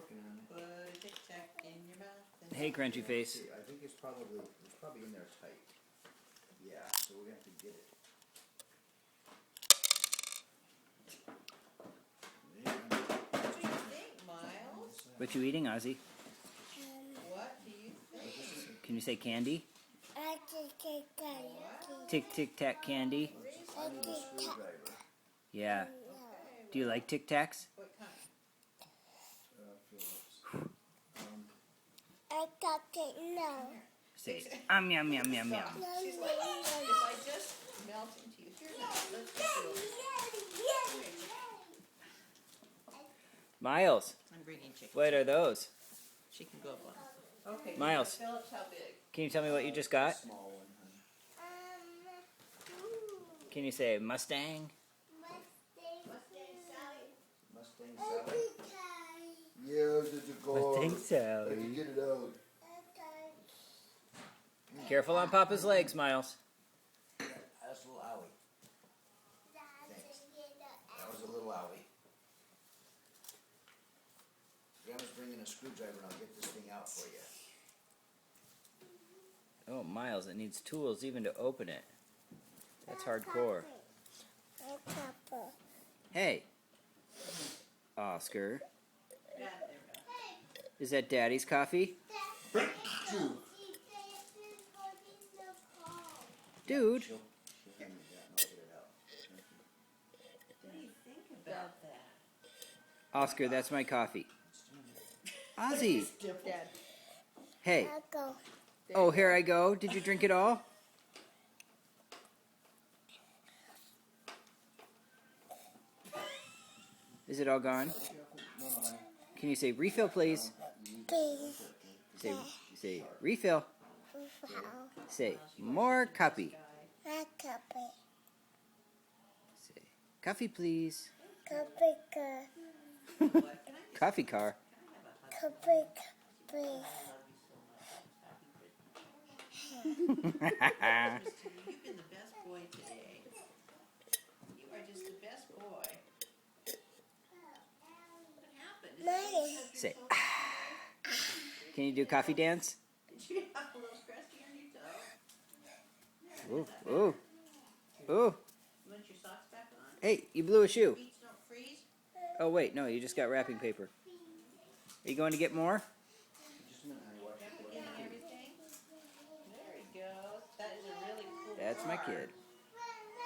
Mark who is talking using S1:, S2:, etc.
S1: working on it.
S2: Put a Tic Tac in your mouth.
S3: Hey, Crunchy Face.
S1: See, I think it's probably in there tight. Yeah, so we're gonna have to get it.
S2: What do you think, Miles?
S3: What you eating, Ozzy?
S2: What do you think?
S3: Can you say candy?
S4: I can take candy.
S3: Tic Tic Tac candy.
S1: I need a screwdriver.
S3: Yeah.
S2: Okay,
S3: Do you like Tic Tacs?
S2: what kind?
S1: Phillips.
S4: I got it now.
S3: Say yum yum yum yum.
S2: She's like, if I just melt into you. Here, now, let's just do it.
S3: Miles,
S2: I'm bringing chicken.
S3: what are those?
S2: She can go up on. Okay.
S3: Miles.
S2: Phillips, how big?
S3: Can you tell me what you just got?
S1: Small one, honey.
S3: Can you say Mustang?
S1: Mustang salad. Yeah, it's a goal.
S3: Mustang
S1: I can
S3: salad.
S1: get it out.
S3: Careful on Papa's legs, Miles.
S1: That's a little owie. Thanks. That was a little owie. Grandma's bringing a screwdriver and I'll get this thing out for you.
S3: Oh, Miles, it needs tools even to open it. That's hardcore. Hey, Oscar,
S2: Yeah, there we go.
S3: is that Daddy's coffee? Dude,
S1: She'll hand me that and I'll get it out.
S2: What do you think about that?
S3: Oscar, that's my coffee. Ozzy,
S2: Dad.
S3: hey.
S4: I'll go.
S3: Oh, here I go. Did you drink it all? Is it all gone? Can you say refill, please?
S4: Please.
S3: Say refill. Say more copy.
S4: I copy.
S3: Say coffee, please.
S4: Copy.
S3: Coffee car.
S4: Copy. Please.
S2: You've been the best boy today. You are just the best boy. What happened?
S4: Mommy.
S3: Say Can you do coffee dance?
S2: Did you have a little crusty on your toe?
S3: Ooh, ooh, ooh.
S2: You want your socks back on?
S3: Hey, you blew a shoe.
S2: Feet don't freeze?
S3: Oh wait, no, you just got wrapping paper. Are you going to get more?
S1: Just a minute, honey. Watch
S2: Have
S1: it.
S2: you getting everything? There he goes. That is a really cool
S3: That's my
S2: car.
S3: kid.